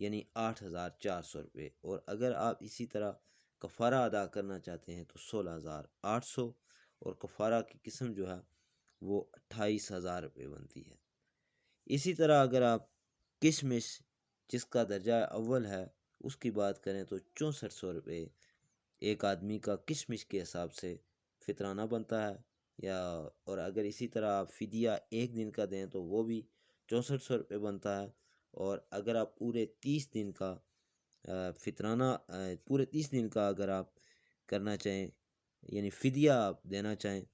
یعنی 8,400 روپے، اور اگر آپ اسی طرح کفارہ ادا کرنا چاہتے ہیں تو 16,800، اور کفارہ کی قسم جو ہے وہ 28,000 روپے بنتی ہے۔ اسی طرح اگر آپ کشمش جس کا درجہ اول ہے اس کی بات کریں تو 6400 روپے ایک آدمی کا کشمش کے حساب سے فطرانہ بنتا ہے، یا اور اگر اسی طرح آپ فدیہ ایک دن کا دیں تو وہ بھی 6400 روپے بنتا ہے، اور اگر آپ پورے 30 دن کا فطرانہ پورے 30 دن کا اگر آپ کرنا چاہیں یعنی فدیہ آپ دینا چاہیں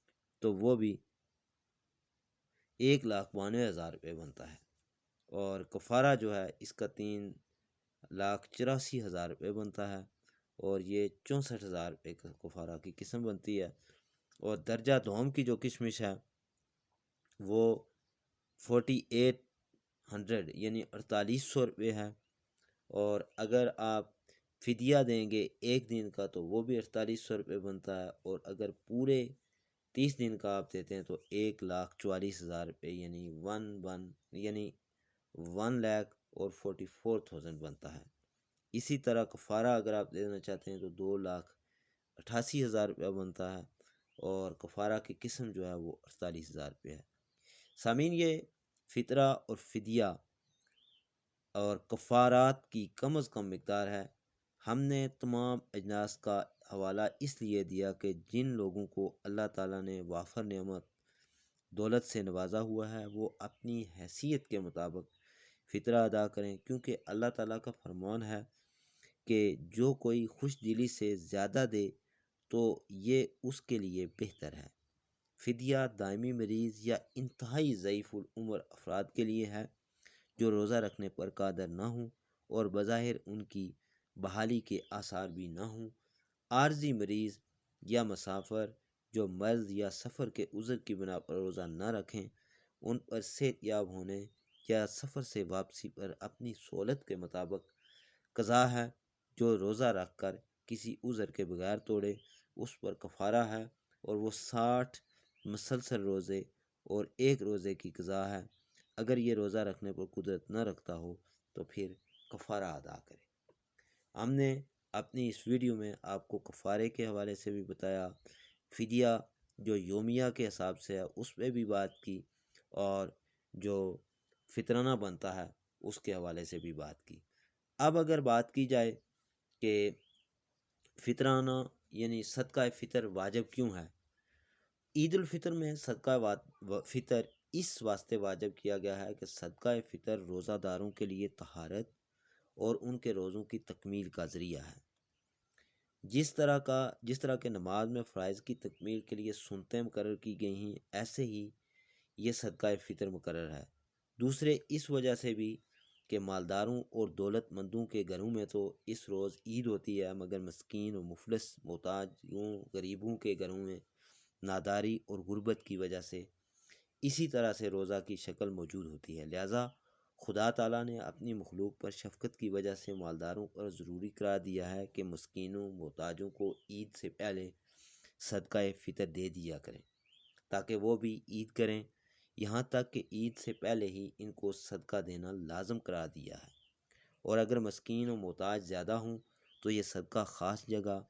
تو وہ بھی 1,92,000 روپے بنتا ہے، اور کفارہ جو ہے اس کا 3,84,000 روپے بنتا ہے، اور یہ 64,000 روپے کا کفارہ کی قسم بنتی ہے۔ اور درجہ دوم کی جو کشمش ہے وہ 4800 یعنی 4800 روپے ہے، اور اگر آپ فدیہ دیں گے ایک دن کا تو وہ بھی 4800 روپے بنتا ہے، اور اگر پورے 30 دن کا آپ دیتے ہیں تو 1,44,000 روپے یعنی 1,44,000 بنتا ہے۔ اسی طرح کفارہ اگر آپ دینا چاہتے ہیں تو 2,88,000 روپیہ بنتا ہے، اور کفارہ کی قسم جو ہے وہ 48,000 روپے ہے۔ سامعین، یہ فطرہ اور فدیہ اور کفارات کی کم از کم مقدار ہے۔ ہم نے تمام اجناس کا حوالہ اس لیے دیا کہ جن لوگوں کو اللہ تعالیٰ نے وافر نعمت دولت سے نوازا ہوا ہے وہ اپنی حیثیت کے مطابق فطرہ ادا کریں، کیونکہ اللہ تعالیٰ کا فرمان ہے کہ جو کوئی خوش دلی سے زیادہ دے تو یہ اس کے لیے بہتر ہے۔ فدیہ دائمی مریض یا انتہائی ضعیف العمر افراد کے لیے ہے جو روزہ رکھنے پر قادر نہ ہوں اور بظاہر ان کی بحالی کے آثار بھی نہ ہوں۔ عارضی مریض یا مسافر جو مرض یا سفر کے عذر کی بنا پر روزہ نہ رکھیں، ان پر صحت یاب ہونے یا سفر سے واپسی پر اپنی سہولت کے مطابق قضا ہے۔ جو روزہ رکھ کر کسی عذر کے بغیر توڑے اس پر کفارہ ہے، اور وہ 60 مسلسل روزے اور ایک روزے کی قضا ہے۔ اگر یہ روزہ رکھنے پر قدرت نہ رکھتا ہو تو پھر کفارہ ادا کرے۔ ہم نے اپنی اس ویڈیو میں آپ کو کفارے کے حوالے سے بھی بتایا، فدیہ جو یومیہ کے حساب سے ہے اس پہ بھی بات کی، اور جو فطرانہ بنتا ہے اس کے حوالے سے بھی بات کی۔ اب اگر بات کی جائے کہ فطرانہ یعنی صدقہ فطر واجب کیوں ہے، عید الفطر میں صدقہ فطر اس واسطے واجب کیا گیا ہے کہ صدقہ فطر روزہ داروں کے لیے طہارت اور ان کے روزوں کی تکمیل کا ذریعہ ہے۔ جس طرح کہ نماز میں فرائض کی تکمیل کے لیے سنتیں مقرر کی گئی ہیں، ایسے ہی یہ صدقہ فطر مقرر ہے۔ دوسرے اس وجہ سے بھی کہ مالداروں اور دولت مندوں کے گھروں میں تو اس روز عید ہوتی ہے، مگر مسکین و مفلس محتاجوں غریبوں کے گھروں میں ناداری اور غربت کی وجہ سے اسی طرح سے روزہ کی شکل موجود ہوتی ہے۔ لہٰذا خدا تعالیٰ نے اپنی مخلوق پر شفقت کی وجہ سے مالداروں پر ضروری قرار دیا ہے کہ مسکینوں محتاجوں کو عید سے پہلے صدقہ فطر دے دیا کریں تاکہ وہ بھی عید کریں، یہاں تک کہ عید سے پہلے ہی ان کو صدقہ دینا لازم قرار دیا ہے۔ اور اگر مسکین و محتاج زیادہ ہوں تو یہ صدقہ خاص جگہ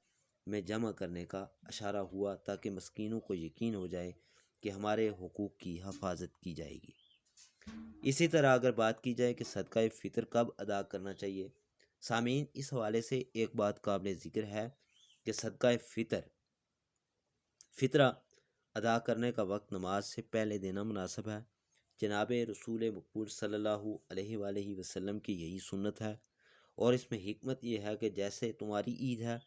میں جمع کرنے کا اشارہ ہوا تاکہ مسکینوں کو یقین ہو جائے کہ ہمارے حقوق کی حفاظت کی جائے گی۔ اسی طرح اگر بات کی جائے کہ صدقہ فطر کب ادا کرنا چاہیے، سامعین اس حوالے سے ایک بات قابل ذکر ہے کہ صدقہ فطرہ ادا کرنے کا وقت نماز سے پہلے دینا مناسب ہے۔ جناب رسول مقبول صلی اللہ علیہ وآلہ وسلم کی یہی سنت ہے، اور اس میں حکمت یہ ہے کہ جیسے تمہاری عید ہے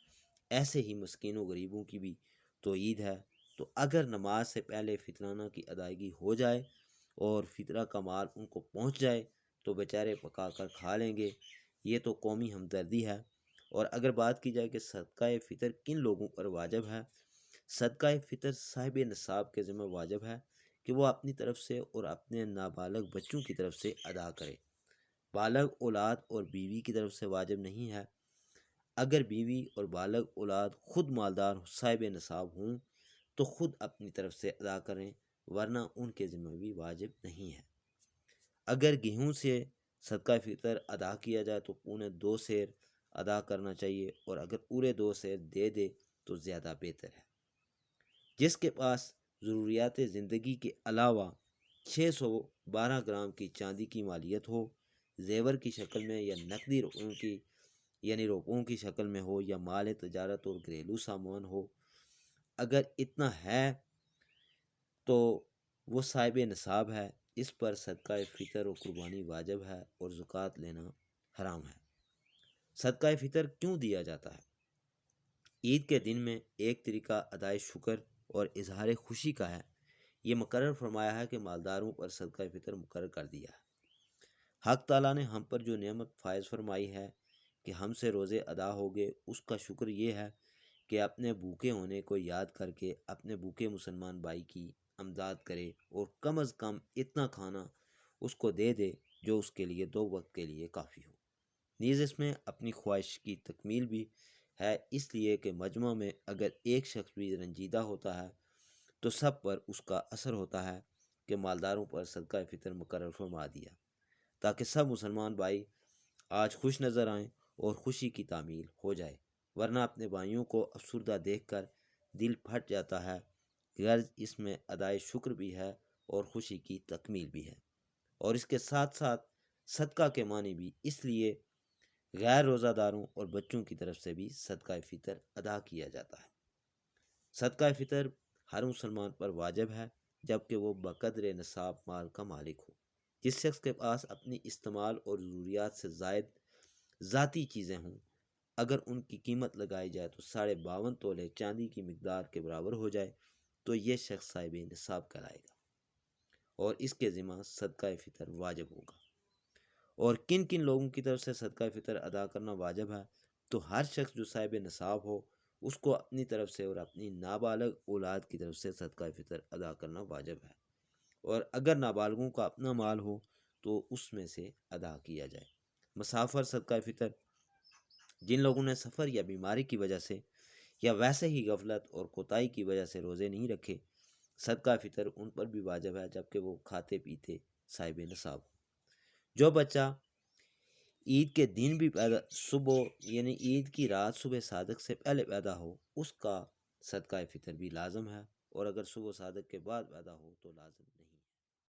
ایسے ہی مسکینوں غریبوں کی بھی تو عید ہے۔ تو اگر نماز سے پہلے فطرانہ کی ادائیگی ہو جائے اور فطرہ کا مال ان کو پہنچ جائے تو بیچارے پکا کر کھا لیں گے، یہ تو قومی ہمدردی ہے۔ اور اگر بات کی جائے کہ صدقہ فطر کن لوگوں پر واجب ہے، صدقہ فطر صاحب نصاب کے ذمہ واجب ہے کہ وہ اپنی طرف سے اور اپنے نابالغ بچوں کی طرف سے ادا کرے۔ بالغ اولاد اور بیوی کی طرف سے واجب نہیں ہے۔ اگر بیوی اور بالغ اولاد خود مالدار صاحب نصاب ہوں تو خود اپنی طرف سے ادا کریں، ورنہ ان کے ذمہ بھی واجب نہیں ہے۔ اگر گیہوں سے صدقہ فطر ادا کیا جائے تو پونے 2 سیر ادا کرنا چاہیے، اور اگر پورے 2 سیر دے دے تو زیادہ بہتر ہے۔ جس کے پاس ضروریات زندگی کے علاوہ 612 گرام کی چاندی کی مالیت ہو، زیور کی شکل میں یا نقدی روپوں کی روپوں کی شکل میں ہو، یا مال تجارت اور گھریلو سامان ہو، اگر اتنا ہے تو وہ صاحب نصاب ہے، اس پر صدقہ فطر و قربانی واجب ہے اور زکوٰۃ لینا حرام ہے۔ صدقہ فطر کیوں دیا جاتا ہے؟ عید کے دن میں ایک طریقہ ادائے شکر اور اظہار خوشی کا ہے۔ یہ مقرر فرمایا ہے کہ مالداروں پر صدقہ فطر مقرر کر دیا ہے۔ حق تعالیٰ نے ہم پر جو نعمت فائز فرمائی ہے کہ ہم سے روزے ادا ہو گئے، اس کا شکر یہ ہے کہ اپنے بھوکے ہونے کو یاد کر کے اپنے بھوکے مسلمان بھائی کی امداد کرے، اور کم از کم اتنا کھانا اس کو دے دے جو اس کے لیے 2 وقت کے لیے کافی ہو۔ نیز اس میں اپنی خواہش کی تکمیل بھی ہے، اس لیے کہ مجمع میں اگر ایک شخص بھی رنجیدہ ہوتا ہے تو سب پر اس کا اثر ہوتا ہے کہ مالداروں پر صدقہ فطر مقرر فرما دیا، تاکہ سب مسلمان بھائی آج خوش نظر آئیں اور خوشی کی تعمیل ہو جائے، ورنہ اپنے بھائیوں کو افسردہ دیکھ کر دل پھٹ جاتا ہے۔ غرض اس میں ادائے شکر بھی ہے اور خوشی کی تکمیل بھی ہے، اور اس کے ساتھ ساتھ صدقہ کے معنی بھی، اس لیے غیر روزہ داروں اور بچوں کی طرف سے بھی صدقہ فطر ادا کیا جاتا ہے۔ صدقہ فطر ہر مسلمان پر واجب ہے، جبکہ وہ بقدر نصاب مال کا مالک ہو۔ جس شخص کے پاس اپنی استعمال اور ضروریات سے زائد ذاتی چیزیں ہوں، اگر ان کی قیمت لگائی جائے تو 52.5 تولے چاندی کی مقدار کے برابر ہو جائے تو یہ شخص صاحب نصاب کہلائے گا، اور اس کے ذمہ صدقہ فطر واجب ہوگا۔ اور کن کن لوگوں کی طرف سے صدقہ فطر ادا کرنا واجب ہے؟ تو ہر شخص جو صاحب نصاب ہو، اس کو اپنی طرف سے اور اپنی نابالغ اولاد کی طرف سے صدقہ فطر ادا کرنا واجب ہے، اور اگر نابالغوں کا اپنا مال ہو تو اس میں سے ادا کیا جائے۔ مسافر صدقہ فطر، جن لوگوں نے سفر یا بیماری کی وجہ سے یا ویسے ہی غفلت اور کوتاہی کی وجہ سے روزے نہیں رکھے، صدقہ فطر ان پر بھی واجب ہے، جبکہ وہ کھاتے پیتے صاحب نصاب ہو۔ جو بچہ عید کے دن بھی صبح عید کی رات صبح صادق سے پہلے پیدا ہو، اس کا صدقہ فطر بھی لازم ہے، اور اگر صبح صادق کے بعد پیدا ہو تو لازم